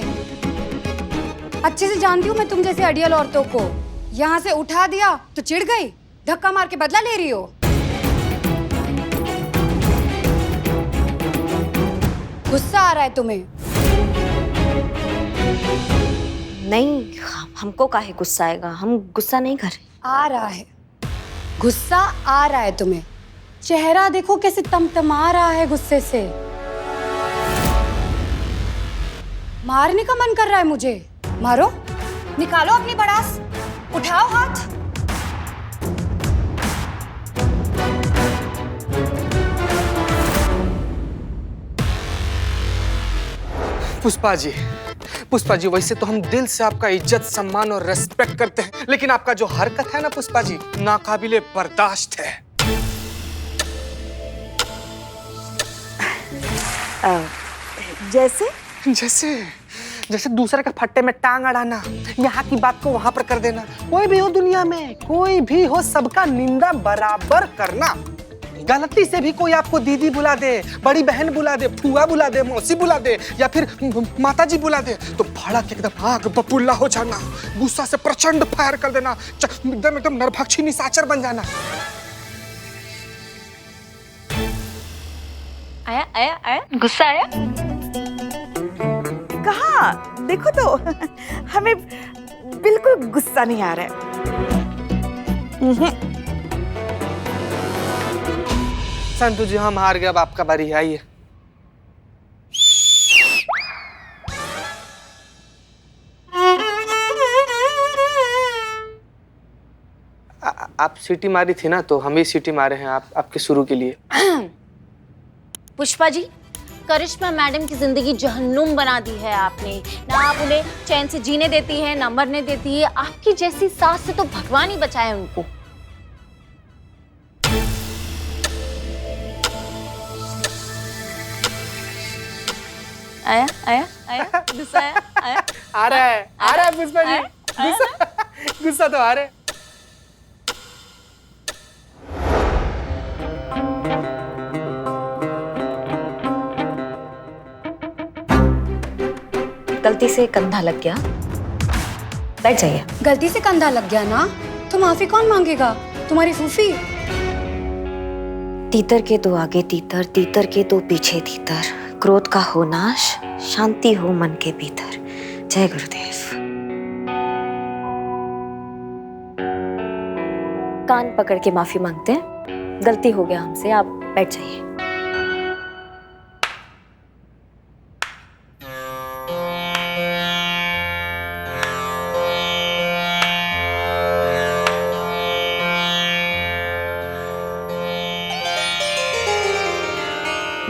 [SPEAKER 13] अच्छे से जानती हूँ मैं तुम जैसे अड़ियल औरतों को। यहाँ से उठा दिया तो चिढ़ गई, धक्का मार के बदला ले रही हो। गुस्सा आ रहा है तुम्हें?
[SPEAKER 7] नहीं, हमको काहे गुस्सा आएगा? हम गुस्सा नहीं कर रहे।
[SPEAKER 13] आ रहा है गुस्सा, आ रहा है तुम्हें। चेहरा देखो कैसे तमतमा रहा है गुस्से से। मारने का मन कर रहा है मुझे। मारो, निकालो अपनी बड़ास, उठाओ हाथ।
[SPEAKER 12] पुष्पा जी वैसे तो हम दिल से आपका इज्जत सम्मान और रेस्पेक्ट करते हैं, लेकिन आपका जो हरकत है ना पुष्पा जी, नाकाबिले बर्दाश्त है।
[SPEAKER 8] जैसे
[SPEAKER 12] जैसे जैसे दूसरे के फट्टे में टांग अड़ाना, यहाँ की बात को वहां पर कर देना। कोई भी हो दुनिया में, कोई भी हो, सबका निंदा बराबर करना। गलती से भी कोई आपको दीदी बुला दे, बड़ी बहन बुला दे, फूआ बुला दे, मौसी बुला दे या फिर माताजी बुला दे तो भड़क एकदम आग बबूला हो जाना, गुस्सा से प्रचंड फायर कर देना, एकदम नरभक्षी निशाचर बन जाना।
[SPEAKER 1] आया गुस्सा आया?
[SPEAKER 8] कहाँ? देखो तो हमें बिल्कुल गुस्सा नहीं आ रहा है।
[SPEAKER 12] संतु जी हम हार गए, अब आपका बारी है, आइए। आप सीटी मारी थी ना, तो हम ही सीटी मारे हैं आपके शुरू के लिए।
[SPEAKER 1] पुष्पा जी, करिश्मा मैडम की जिंदगी जहन्नुम बना दी है आपने। ना आप उन्हें चैन से जीने देती है, ना मरने देती है। आपकी जैसी सास से तो भगवान ही बचाए उनको। आया गुस्सा आया?
[SPEAKER 12] आ रहा है पुष्पा जी, गुस्सा तो आ रहा है।
[SPEAKER 7] गलती से कंधा लग गया, बैठ जाइए।
[SPEAKER 13] गलती से कंधा लग गया ना, तो माफी कौन मांगेगा? तुम्हारी फूफी।
[SPEAKER 7] तीतर के दो आगे तीतर, तीतर के दो पीछे तीतर, क्रोध का हो नाश, शांति हो मन के भीतर। जय गुरुदेव। कान पकड़ के माफी मांगते हैं, गलती हो गया हमसे, आप बैठ जाइए।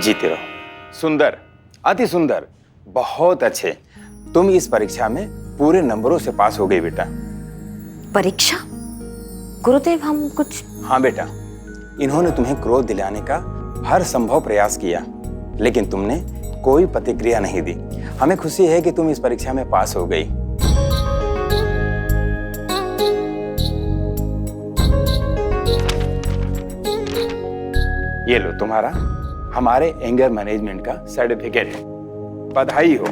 [SPEAKER 14] जीते रहो। सुंदर, अति सुंदर, बहुत अच्छे। तुम इस परीक्षा में पूरे नंबरों से पास हो गई बेटा।
[SPEAKER 7] परीक्षा? गुरुदेव हम कुछ।
[SPEAKER 14] हाँ बेटा, इन्होंने तुम्हें क्रोध दिलाने का हर संभव प्रयास किया, लेकिन तुमने कोई प्रतिक्रिया नहीं दी। हमें खुशी है कि तुम इस परीक्षा में पास हो गई। ये लो तुम्हारा हमारे एंगर मैनेजमेंट का सर्टिफिकेट। बधाई हो।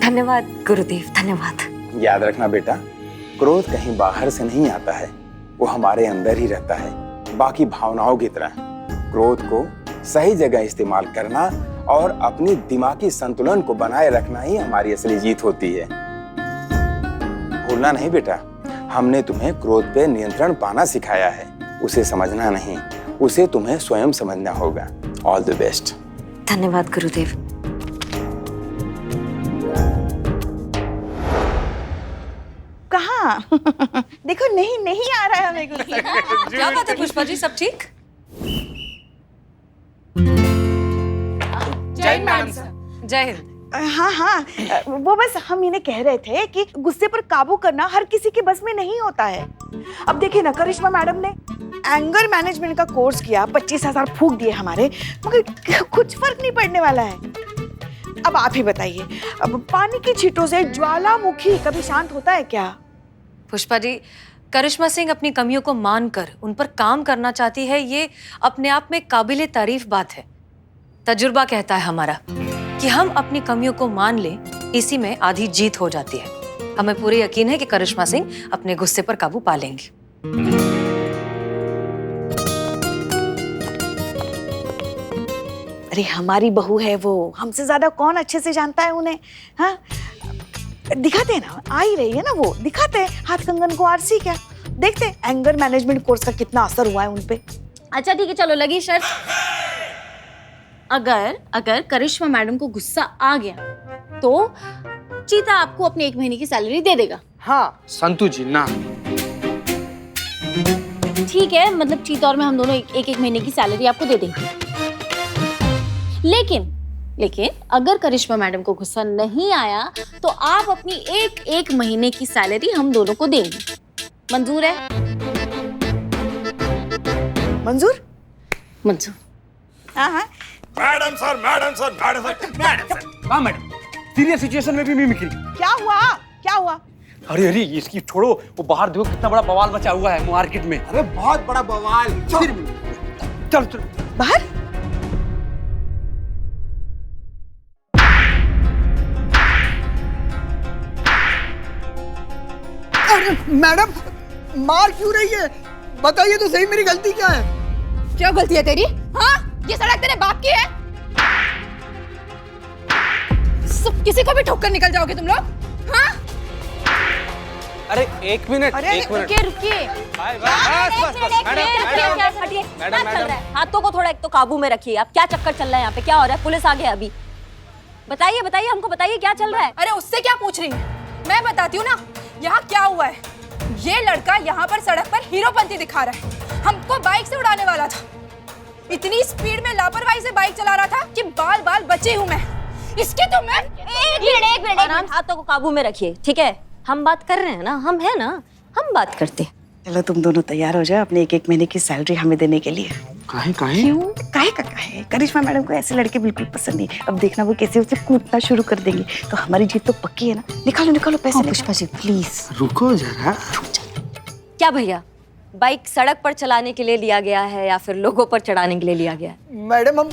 [SPEAKER 7] धन्यवाद गुरुदेव, धन्यवाद।
[SPEAKER 14] याद रखना बेटा, क्रोध कहीं बाहर से नहीं आता है, वो हमारे अंदर ही रहता है। बाकी भावनाओं की तरह क्रोध को सही जगह इस्तेमाल करना और अपनी दिमागी संतुलन को बनाए रखना ही हमारी असली जीत होती है। भूलना नहीं बेटा, हमने तुम्हें क्रोध पे नियंत्रण पाना सिखाया है, उसे समझना नहीं, उसे तुम्हें स्वयं समझना होगा। All the best.
[SPEAKER 7] धन्यवाद गुरुदेव।
[SPEAKER 8] कहाँ? देखो नहीं आ रहा है हमें कुछ।
[SPEAKER 2] क्या बात है पुष्पा जी, सब ठीक?
[SPEAKER 12] जय हिंद मैडम सर।
[SPEAKER 2] जय हिंद।
[SPEAKER 8] हाँ, वो बस हम इन्हें कह रहे थे कि गुस्से पर काबू करना हर किसी के बस में नहीं होता है। अब देखिए ना, करिश्मा मैडम ने एंगर मैनेजमेंट का कोर्स किया, 25,000 फूंक दिए हमारे, मगर कुछ फर्क नहीं पड़ने वाला है। अब आप ही बताइए, अब पानी की छींटों से ज्वालामुखी कभी शांत होता है क्या?
[SPEAKER 2] पुष्पा जी, करिश्मा सिंह अपनी कमियों को मानकर उन पर काम करना चाहती है, ये अपने आप में काबिले तारीफ बात है। तजुर्बा कहता है हमारा कि हम अपनी कमियों को मान लें, इसी में आधी जीत हो जाती है। हमें पूरे यकीन है कि करिश्मा सिंह अपने गुस्से पर काबू पा लेंगी।
[SPEAKER 8] अरे हमारी बहू है वो, हमसे ज्यादा कौन अच्छे से जानता है उन्हें? हाँ, दिखाते हैं ना, आ ही रही है ना वो, दिखाते हैं हाथ कंगन को आरसी। क्या देखते हैं एंगर मैनेजमेंट कोर्स का कितना असर हुआ है उनपे।
[SPEAKER 1] अच्छा ठीक है, चलो लगी शर्त। अगर करिश्मा मैडम को गुस्सा आ गया तो चीता आपको अपने 1 महीने की सैलरी दे देगा।
[SPEAKER 12] हाँ संतु जी ना।
[SPEAKER 1] ठीक है, मतलब चीता और मैं हम दोनों एक महीने की सैलरी आपको दे देंगे। लेकिन अगर करिश्मा मैडम को गुस्सा नहीं आया तो आप अपनी एक महीने की सैलरी हम दोनों को देंगे। मंजूर है?
[SPEAKER 8] मंजूर?
[SPEAKER 1] मंजूर।
[SPEAKER 8] हाँ हाँ।
[SPEAKER 10] Madam sir, madam sir, madam sir, madam sir. हाँ मैडम, सीरियस सिचुएशन में भी मिमिक्री।
[SPEAKER 8] क्या हुआ? क्या हुआ?
[SPEAKER 10] अरे अरे इसकी छोड़ो, वो बाहर देखो कितना बड़ा बवाल मचा हुआ है मार्केट में।
[SPEAKER 3] अरे बहुत बड़ा बवाल।
[SPEAKER 10] चल चल
[SPEAKER 8] बाहर।
[SPEAKER 12] अरे मैडम मार क्यों रही है? बताइए तो सही, मेरी गलती क्या है?
[SPEAKER 13] क्या गलती है तेरी? हाँ, ये सड़क तेरे बाप की है? सब किसी को भी ठोकर निकल जाओगे तुम लोग? हाँ?
[SPEAKER 12] अरे एक मिनट,
[SPEAKER 1] रुकिए।
[SPEAKER 7] हाथों को थोड़ा एक तो काबू में रखिए। आप क्या चक्कर चल रहा है यहाँ पे? क्या हो रहा है? पुलिस आ गया अभी। बताइए हमको बताइए क्या चल रहा है?
[SPEAKER 13] अरे उससे क्या पूछ रही है? मैं बताती हूँ ना, यहाँ क्या हुआ है। ये लड़का यहाँ पर सड़क पर हीरोपंती दिखा रहा है, हमको बाइक से उड़ाने वाला था। इतनी स्पीड में लापरवाही से बाइक चला रहा था कि बाल बची हूँ मैं। इसकी तो मैं
[SPEAKER 7] एक मिनट, हाथों को काबू में रखिए, ठीक है? हम बात कर रहे हैं ना, हम है ना, हम बात करते हैं।
[SPEAKER 8] चलो तुम दोनों तैयार हो जाओ अपने 1 महीने की सैलरी हमें देने के लिए।
[SPEAKER 12] काहे?
[SPEAKER 8] क्यों? काहे? करिश्मा मैडम को ऐसे लड़के बिल्कुल पसंद नहीं। अब देखना वो कैसे उसे कूटना शुरू कर देंगे, तो हमारी जीत तो पक्की है ना। निकालो पैसे।
[SPEAKER 7] पुष्पा जी प्लीज
[SPEAKER 12] रुको जरा।
[SPEAKER 7] क्या भैया, बाइक सड़क पर चलाने के लिए लिया गया है या फिर लोगों पर चढ़ाने के लिए लिया गया है?
[SPEAKER 12] मैडम हम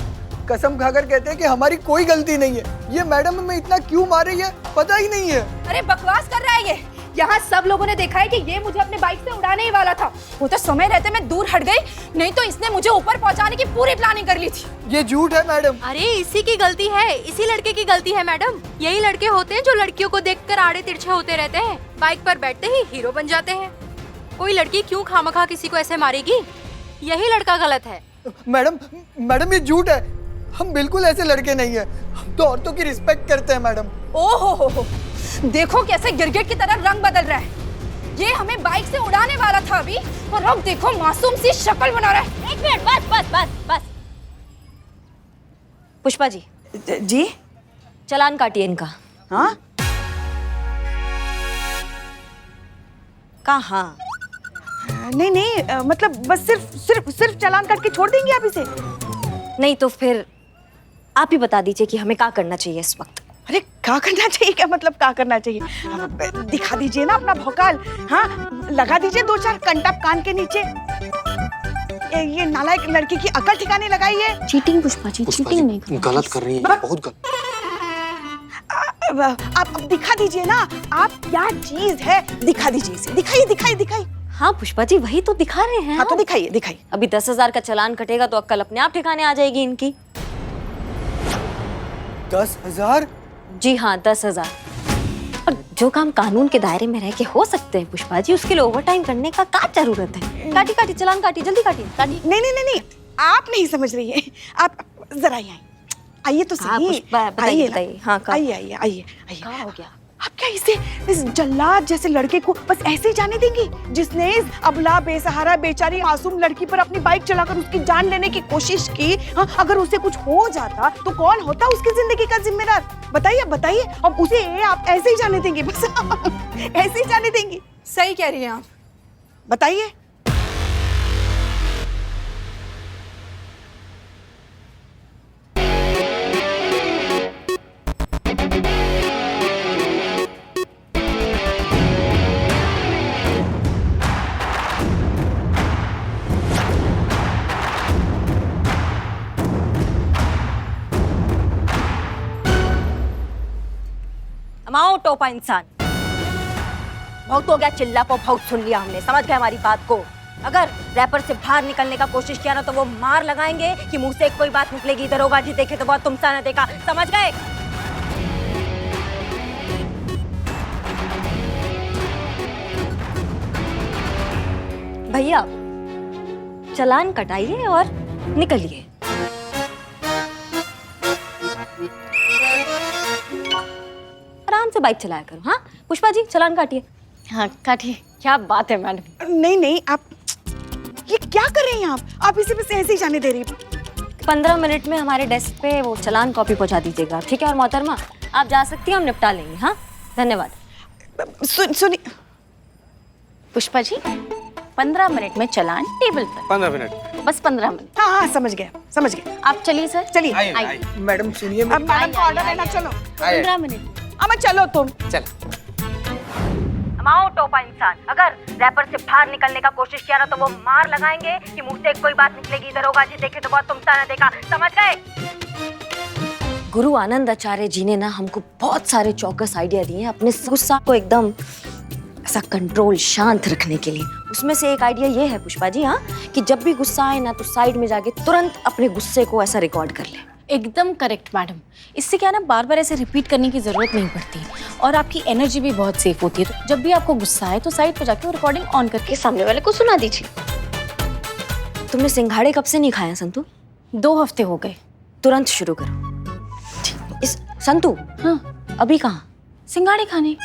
[SPEAKER 12] कसम खाकर कहते हैं कि हमारी कोई गलती नहीं है। ये मैडम हमें इतना क्यों मार रही है पता ही नहीं है।
[SPEAKER 13] अरे बकवास कर रहा है ये। यहाँ सब लोगों ने देखा है कि ये मुझे अपने बाइक से उड़ाने ही वाला था। वो तो समय रहते मैं दूर हट गई, नहीं तो इसने मुझे ऊपर पहुँचाने की पूरी प्लानिंग कर ली थी।
[SPEAKER 12] ये झूठ है मैडम।
[SPEAKER 15] अरे इसी की गलती है, इसी लड़के की गलती है मैडम। यही लड़के होते हैं जो लड़कियों को देखकर आड़े तिरछे होते रहते हैं, बाइक पर बैठते ही हीरो बन जाते हैं। कोई लड़की क्यों खामखा किसी को ऐसे मारेगी? यही लड़का गलत है।
[SPEAKER 12] मैडम ये झूठ है। हम बिल्कुल ऐसे लड़के नहीं है। हम तो औरतों की रिस्पेक्ट करते हैं मैडम।
[SPEAKER 13] ओहो, देखो कैसे गिरगिट की तरह रंग बदल रहा है। ये हमें बाइक से उड़ाने वाला था अभी, और अब देखो मासूम सी शक्ल बना रहा है।
[SPEAKER 7] 1 मिनट, बस। पुष्पा जी चलान काटिए इनका।
[SPEAKER 8] हाँ?
[SPEAKER 7] कहाँ?
[SPEAKER 8] नहीं, मतलब बस सिर्फ चालान काट के छोड़ देंगे आप इसे?
[SPEAKER 7] नहीं तो फिर आप ही बता दीजिए कि हमें क्या करना चाहिए इस वक्त।
[SPEAKER 8] अरे क्या करना चाहिए? क्या मतलब क्या करना चाहिए? दिखा दीजिए ना अपना भौकाल। हाँ, लगा दीजिए 2-4 कंटप कान के नीचे। ये नालायक लड़की की अकल ठिकाने लगाई है।
[SPEAKER 7] चीटिंग पुष्पा जी, चीटिंग नहीं
[SPEAKER 12] गलत कर रही है, बहुत गलत।
[SPEAKER 8] आप दिखा दीजिए ना, आप क्या चीज है, दिखा दीजिए इसे। दिखाइए।
[SPEAKER 7] हाँ पुष्पा जी वही तो दिखा रहे हैं।
[SPEAKER 8] हाँ तो दिखाइए।
[SPEAKER 7] अभी 10,000 का चालान कटेगा तो अक्ल अपने आप ठिकाने आ जाएगी इनकी।
[SPEAKER 12] 10,000?
[SPEAKER 7] जी हाँ 10,000। और जो काम कानून के दायरे में रह के हो सकते हैं पुष्पा जी, उसके लिए ओवर टाइम करने का क्या जरूरत है? काटी चालान काटी, जल्दी काटी।
[SPEAKER 8] नहीं, आप नहीं समझ रही है। आप जरा आइए तो सही।
[SPEAKER 7] बताइए। हाँ
[SPEAKER 8] आइए।
[SPEAKER 7] क्या हो गया?
[SPEAKER 8] आप क्या इस जल्लाद जैसे लड़के को बस ऐसे ही जाने देंगी, जिसने इस अबला बेसहारा बेचारी मासूम लड़की पर अपनी बाइक चलाकर उसकी जान लेने की कोशिश की? हाँ, अगर उसे कुछ हो जाता तो कौन होता उसकी जिंदगी का जिम्मेदार? बताइए। अब उसे आप ऐसे ही जाने देंगे? बस ऐसे ही जाने देंगी?
[SPEAKER 13] सही कह रही हैं आप।
[SPEAKER 8] बताइए।
[SPEAKER 7] माओ टोपा इंसान, बहुत हो गया चिल्ला पो, बहुत सुन लिया हमने, समझ गए हमारी बात को। अगर रैपर से बाहर निकलने का कोशिश किया ना तो वो मार लगाएंगे कि मुंह से कोई बात निकलेगी, दरोगा जी देखे तो बहुत तुमसा न देखा, समझ गए? भैया चालान कटाइए और निकलिए। आराम से बाइक चलाया करो। हाँ पुष्पा जी, चालान काटिए।
[SPEAKER 1] हाँ काटिए। क्या बात है मैडम।
[SPEAKER 8] नहीं नहीं, आप ये क्या कर रही हैं आप इसे बस ऐसे ही जाने दे रही हैं।
[SPEAKER 7] 15 मिनट में हमारे डेस्क पे वो चालान कॉपी पहुंचा दीजिएगा, ठीक है? और मोहतरमा आप जा सकती हैं, हम निपटा लेंगे। हाँ धन्यवाद।
[SPEAKER 8] सुनिए
[SPEAKER 1] पुष्पा जी, 15 मिनट में चालान टेबल पर।
[SPEAKER 12] 15 मिनट,
[SPEAKER 1] बस 15 मिनट।
[SPEAKER 8] हाँ हाँ समझ गए।
[SPEAKER 1] आप चलिए सर।
[SPEAKER 8] चलिए।
[SPEAKER 1] आइए।
[SPEAKER 12] मैडम सुनिए,
[SPEAKER 8] अब मैडम का ऑर्डर है ना, चलो।
[SPEAKER 1] 15 मिनट।
[SPEAKER 8] अमर चलो तुम।
[SPEAKER 12] चल।
[SPEAKER 7] माओ टोपा इंसान, अगर रैपर से बाहर निकलने का कोशिश किया ना तो वो मार लगाएंगे कि मुंह से कोई बात निकलेगी। दरोगा जी देखे तो बहुत तुमसा ना देखा, समझ गए? गुरु आनंद आचार्य जी ने ना हमको बहुत सारे चौकस आइडिया दिए हैं अपने गुस्सा को एकदम ऐसा कंट्रोल, शांत रखने के लिए। उसमें से एक आइडिया ये है पुष्पा जी, हाँ, कि जब भी गुस्सा आए ना तो साइड में जाके तुरंत अपने गुस्से को ऐसा रिकॉर्ड कर ले।
[SPEAKER 1] एकदम करेक्ट मैडम। इससे क्या ना बार बार ऐसे रिपीट करने की जरूरत नहीं पड़ती और आपकी एनर्जी भी बहुत सेफ होती है। तो जब भी आपको गुस्सा आए तो साइड पे जाके वो रिकॉर्डिंग ऑन करके सामने वाले को सुना दीजिए।
[SPEAKER 7] तुमने सिंघाड़े कब से नहीं खाया संतु?
[SPEAKER 1] 2 हफ्ते हो गए।
[SPEAKER 7] तुरंत शुरू करो। इस संतु,
[SPEAKER 1] हाँ
[SPEAKER 7] अभी कहाँ?
[SPEAKER 1] सिंघाड़े खाने।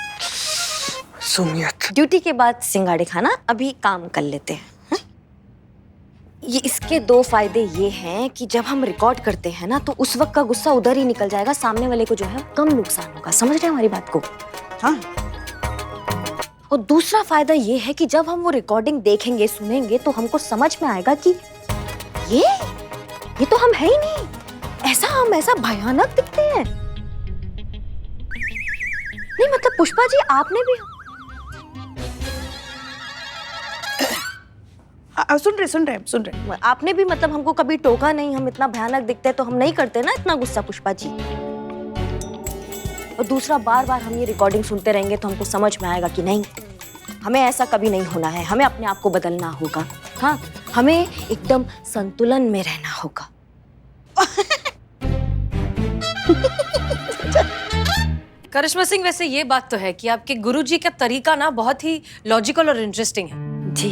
[SPEAKER 12] सुमियत,
[SPEAKER 7] ड्यूटी के बाद सिंघाड़े खाना, अभी काम कर लेते हैं। हाँ? ये इसके 2 फायदे ये हैं कि जब हम रिकॉर्ड करते हैं ना तो उस वक्त का गुस्सा उधर ही निकल जाएगा, सामने वाले को जो है कम नुकसान होगा। समझ रहे हैं हमारी बात को?
[SPEAKER 8] हाँ।
[SPEAKER 7] और दूसरा फायदा ये है कि जब हम वो रिकॉर्डिंग देखेंगे, सुनेंगे तो हमको समझ में आएगा कि ये तो हम है ही नहीं, हम ऐसा भयानक दिखते हैं। नहीं मतलब पुष्पा जी आपने भी
[SPEAKER 8] सुन रहे
[SPEAKER 7] आपने भी मतलब हमको कभी टोका नहीं, हम इतना भयानक दिखते हैं तो हम नहीं करते ना इतना गुस्सा पुष्पा जी। और दूसरा बार बार हम ये रिकॉर्डिंग सुनते रहेंगे तो हमको समझ में आएगा कि नहीं, हमें ऐसा कभी नहीं होना है, हमें अपने आप को बदलना होगा। हाँ, हमें एकदम संतुलन में रहना होगा।
[SPEAKER 2] करिश्मा सिंह, वैसे ये बात तो है कि आपके गुरुजी का तरीका ना बहुत ही लॉजिकल और इंटरेस्टिंग है।
[SPEAKER 7] जी,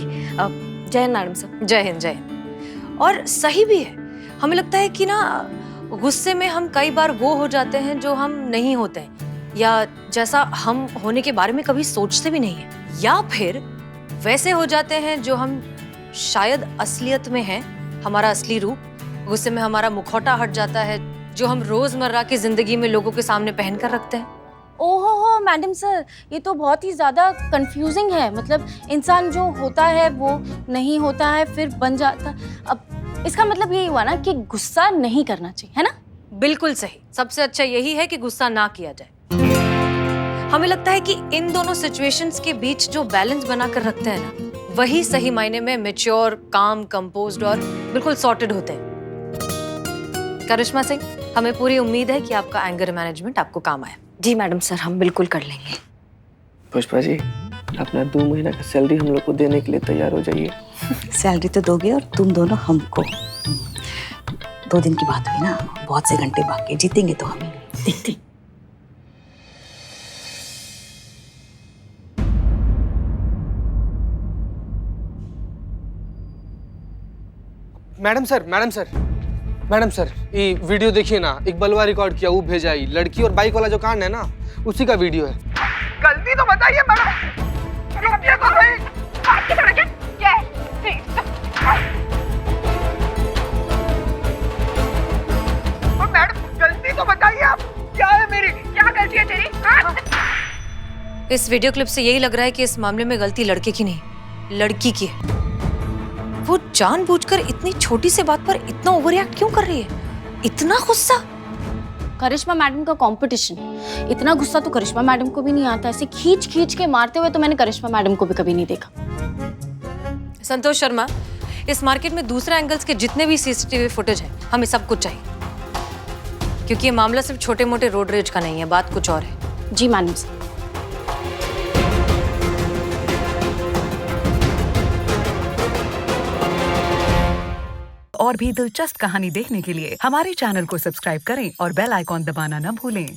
[SPEAKER 7] जय हिंद मैडम साहब।
[SPEAKER 2] जय हिंद, जय हिंद। और सही भी है। हमें लगता है कि ना गुस्से में हम कई बार वो हो जाते हैं जो हम नहीं होते हैं, या जैसा हम होने के बारे में कभी सोचते भी नहीं है, या फिर वैसे हो जाते हैं जो हम शायद असलियत में हैं, हमारा असली रूप। गुस्से में हमारा मुखौटा हट जाता है जो हम रोजमर्रा की जिंदगी में लोगों के सामने पहन कर रखते हैं।
[SPEAKER 1] ओहो हो मैडम सर, ये तो बहुत ही ज्यादा कंफ्यूजिंग है। मतलब इंसान जो होता है वो नहीं होता है, फिर बन जाता। अब इसका मतलब यही हुआ ना कि गुस्सा नहीं करना चाहिए, है ना?
[SPEAKER 2] बिल्कुल सही। सबसे अच्छा यही है कि गुस्सा ना किया जाए। हमें लगता है कि इन दोनों सिचुएशंस के बीच जो बैलेंस बनाकर रखते हैं ना, वही सही मायने में मैच्योर, काम, कंपोज्ड और बिल्कुल सॉर्टेड होते हैं। करिश्मा सिंह, हमें पूरी उम्मीद है कि आपका एंगर मैनेजमेंट आपको काम आए।
[SPEAKER 7] जी मैडम सर, हम बिल्कुल कर लेंगे।
[SPEAKER 3] पुष्पा जी, अपना 2 महीना का सैलरी हम लोग को देने के लिए तैयार हो जाइए।
[SPEAKER 8] सैलरी तो दोगे और तुम दोनों हमको। 2 दिन की बात हुई ना, बहुत से घंटे बाकी, जीतेंगे तो हम देखते।
[SPEAKER 12] मैडम सर, ये वीडियो देखिए ना, एक बलवा रिकॉर्ड किया, वो भेजा ही। लड़की और बाइक वाला जो कांड है ना, उसी का वीडियो है।
[SPEAKER 8] गलती तो बताइए मैडम। मैडम गलती तो बताइए आप, क्या है मेरी, क्या गलती है तेरी?
[SPEAKER 2] इस वीडियो क्लिप से यही लग रहा है कि इस मामले में गलती लड़के की नहीं, लड़की की है। वो जानबूझकर इतनी छोटी सी बात पर इतना ओवररिएक्ट क्यों कर रही है? इतना गुस्सा?
[SPEAKER 1] करिश्मा मैडम का कंपटीशन, इतना गुस्सा तो करिश्मा मैडम को भी नहीं आता। ऐसे खींच खींच के मारते हुए तो मैंने करिश्मा मैडम को भी कभी नहीं देखा।
[SPEAKER 2] संतोष शर्मा, इस मार्केट में दूसरे एंगल्स के जितने भी सीसीटीवी फुटेज है, हमें सब कुछ चाहिए, क्योंकि ये मामला सिर्फ छोटे मोटे रोड रेज का नहीं है, बात कुछ और है।
[SPEAKER 1] जी मैडम सर।
[SPEAKER 16] और भी दिलचस्प कहानी देखने के लिए हमारे चैनल को सब्सक्राइब करें और बेल आइकॉन दबाना न भूलें।